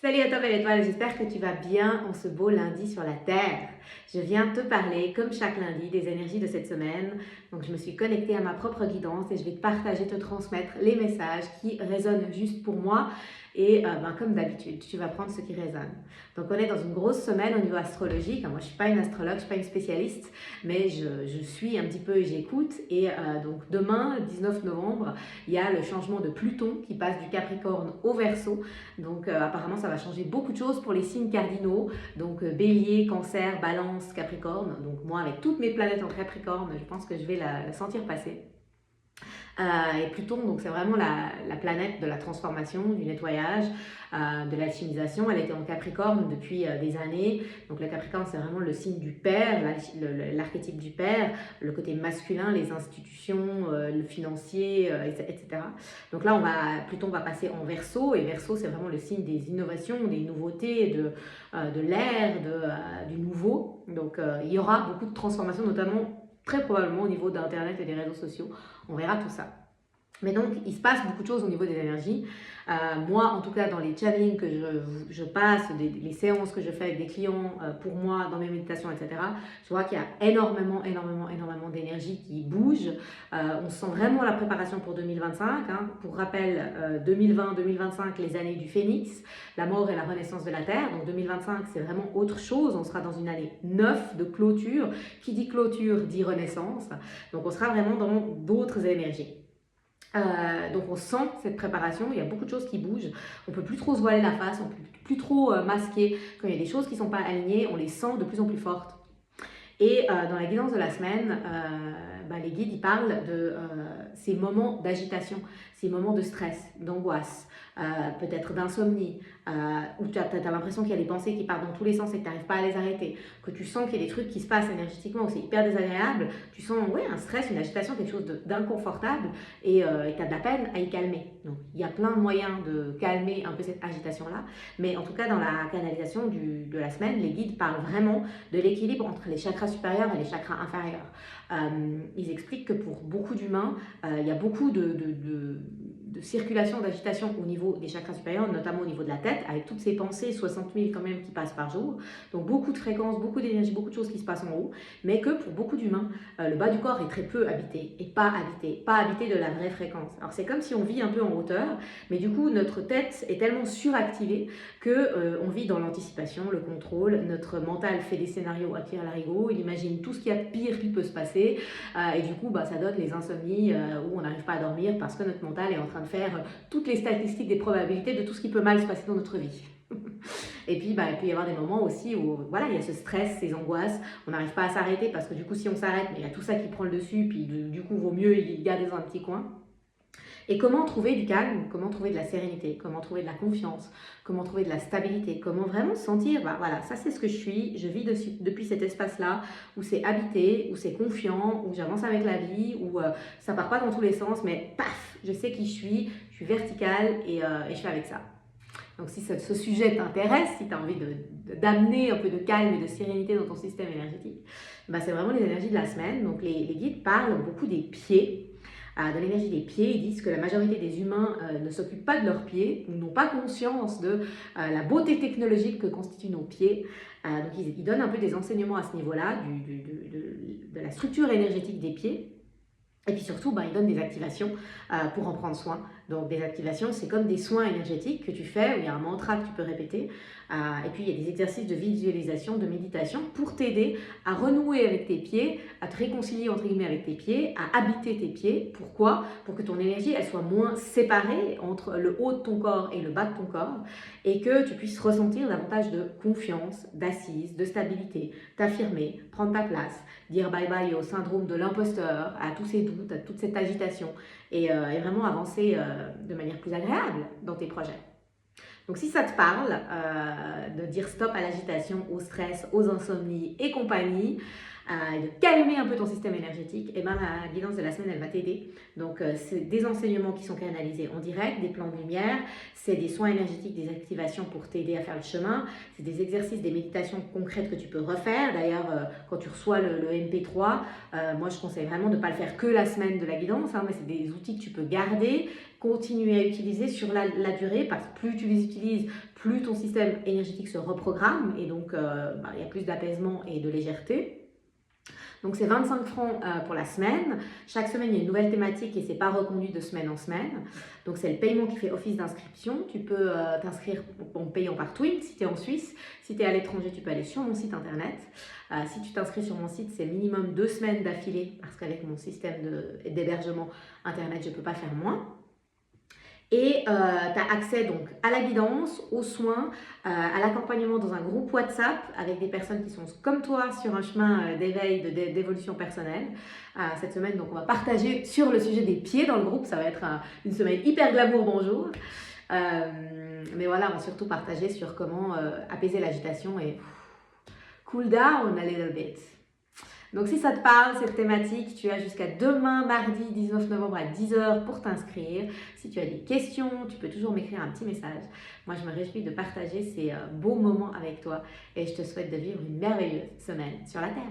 Salut à toi belle étoile, j'espère que tu vas bien en ce beau lundi sur la Terre. Je viens te parler, comme chaque lundi, des énergies de cette semaine. Donc je me suis connectée à ma propre guidance et je vais te partager, te transmettre les messages qui résonnent juste pour moi. Et comme d'habitude, tu vas prendre ce qui résonne. Donc on est dans une grosse semaine au niveau astrologique. Moi je ne suis pas une astrologue, je ne suis pas une spécialiste, mais je suis un petit peu et j'écoute. Et donc demain, 19 novembre, il y a le changement de Pluton qui passe du Capricorne au Verseau. Donc apparemment ça va changer beaucoup de choses pour les signes cardinaux, donc Bélier, Cancer, Balance, Capricorne. Donc moi avec toutes mes planètes en Capricorne, je pense que je vais la sentir passer. Et Pluton, donc c'est vraiment la planète de la transformation, du nettoyage, de l'alchimisation. Elle était en Capricorne depuis des années. Donc le Capricorne, c'est vraiment le signe du père, l'archétype du père, le côté masculin, les institutions, le financier, etc. Donc là, Pluton va passer en Verseau. Et Verseau, c'est vraiment le signe des innovations, des nouveautés, de l'air, du nouveau. Donc il y aura beaucoup de transformations, notamment très probablement au niveau d'Internet et des réseaux sociaux. On verra tout ça. Mais donc, il se passe beaucoup de choses au niveau des énergies. Moi, en tout cas, dans les channelings que je passe, les séances que je fais avec des clients pour moi, dans mes méditations, etc., je vois qu'il y a énormément d'énergie qui bouge. On sent vraiment la préparation pour 2025. Pour rappel, 2020-2025, les années du phénix, la mort et la renaissance de la Terre. Donc 2025, c'est vraiment autre chose. On sera dans une année 9 de clôture. Qui dit clôture dit renaissance. Donc on sera vraiment dans d'autres énergies. Donc on sent cette préparation, il y a beaucoup de choses qui bougent, on ne peut plus trop se voiler la face, on ne peut plus trop masquer, quand il y a des choses qui ne sont pas alignées, on les sent de plus en plus fortes. Et dans la guidance de la semaine, les guides ils parlent de ces moments d'agitation, ces moments de stress, d'angoisse, peut-être d'insomnie, où tu as l'impression qu'il y a des pensées qui partent dans tous les sens et que tu n'arrives pas à les arrêter, que tu sens qu'il y a des trucs qui se passent énergétiquement où c'est hyper désagréable, tu sens un stress, une agitation, quelque chose d'inconfortable et tu as de la peine à y calmer. Donc il y a plein de moyens de calmer un peu cette agitation-là, mais en tout cas dans la canalisation de la semaine, les guides parlent vraiment de l'équilibre entre les chakras supérieurs et les chakras inférieurs. Ils expliquent que pour beaucoup d'humains, il y a beaucoup de circulation, d'agitation au niveau des chakras supérieurs, notamment au niveau de la tête, avec toutes ces pensées, 60 000 quand même qui passent par jour. Donc beaucoup de fréquences, beaucoup d'énergie, beaucoup de choses qui se passent en haut, mais que pour beaucoup d'humains, le bas du corps est très peu habité et pas habité de la vraie fréquence. Alors c'est comme si on vit un peu en hauteur, mais du coup notre tête est tellement suractivée que on vit dans l'anticipation, le contrôle, notre mental fait des scénarios à tir larigot, il imagine tout ce qu'il y a de pire qui peut se passer et du coup ça donne les insomnies où on n'arrive pas à dormir parce que notre mental est en train de faire toutes les statistiques des probabilités de tout ce qui peut mal se passer dans notre vie. Et puis il peut y avoir des moments aussi où il y a ce stress, ces angoisses, on n'arrive pas à s'arrêter parce que du coup si on s'arrête, il y a tout ça qui prend le dessus, puis du coup vaut mieux y garder dans un petit coin. Et comment trouver du calme, comment trouver de la sérénité, comment trouver de la confiance, comment trouver de la stabilité, comment vraiment sentir, ça c'est ce que je suis, je vis depuis cet espace-là où c'est habité, où c'est confiant, où j'avance avec la vie, où ça part pas dans tous les sens, mais paf, je sais qui je suis verticale et je suis avec ça. Donc si ce sujet t'intéresse, si tu as envie d'amener un peu de calme et de sérénité dans ton système énergétique, c'est vraiment les énergies de la semaine. Donc les guides parlent beaucoup des pieds. De l'énergie des pieds, ils disent que la majorité des humains ne s'occupent pas de leurs pieds, n'ont pas conscience de la beauté technologique que constituent nos pieds. Donc ils donnent un peu des enseignements à ce niveau-là, de la structure énergétique des pieds. Et puis surtout, ils donnent des activations pour en prendre soin. Donc des activations, c'est comme des soins énergétiques que tu fais, où il y a un mantra que tu peux répéter. Et puis il y a des exercices de visualisation, de méditation pour t'aider à renouer avec tes pieds, à te réconcilier entre guillemets avec tes pieds, à habiter tes pieds. Pourquoi? Pour que ton énergie elle soit moins séparée entre le haut de ton corps et le bas de ton corps et que tu puisses ressentir davantage de confiance, d'assise, de stabilité, t'affirmer, prendre ta place, dire bye bye au syndrome de l'imposteur, à tous ces doutes, à toute cette agitation et vraiment avancer de manière plus agréable dans tes projets. Donc si ça te parle de dire stop à l'agitation, au stress, aux insomnies et compagnie, et de calmer un peu ton système énergétique, et ben la guidance de la semaine, elle va t'aider. Donc, c'est des enseignements qui sont canalisés en direct, des plans de lumière, c'est des soins énergétiques, des activations pour t'aider à faire le chemin, c'est des exercices, des méditations concrètes que tu peux refaire. D'ailleurs, quand tu reçois le MP3, moi je conseille vraiment de ne pas le faire que la semaine de la guidance, hein, mais c'est des outils que tu peux garder, continuer à utiliser sur la durée, parce que plus tu les utilises, plus ton système énergétique se reprogramme, et donc il y a plus d'apaisement et de légèreté. Donc c'est 25 francs pour la semaine. Chaque semaine, il y a une nouvelle thématique et c'est pas reconduit de semaine en semaine. Donc c'est le paiement qui fait office d'inscription. Tu peux t'inscrire en payant par Twint si tu es en Suisse. Si tu es à l'étranger, tu peux aller sur mon site internet. Si tu t'inscris sur mon site, c'est minimum 2 semaines d'affilée parce qu'avec mon système d'hébergement internet, je ne peux pas faire moins. Et tu as accès donc à la guidance, aux soins, à l'accompagnement dans un groupe WhatsApp avec des personnes qui sont comme toi sur un chemin d'éveil, d'évolution personnelle. Cette semaine, donc, on va partager sur le sujet des pieds dans le groupe. Ça va être une semaine hyper glamour, bonjour. Mais voilà, on va surtout partager sur comment apaiser l'agitation et cool down a little bit. Donc si ça te parle, cette thématique, tu as jusqu'à demain, mardi 19 novembre à 10h pour t'inscrire. Si tu as des questions, tu peux toujours m'écrire un petit message. Moi, je me réjouis de partager ces beaux moments avec toi et je te souhaite de vivre une merveilleuse semaine sur la Terre.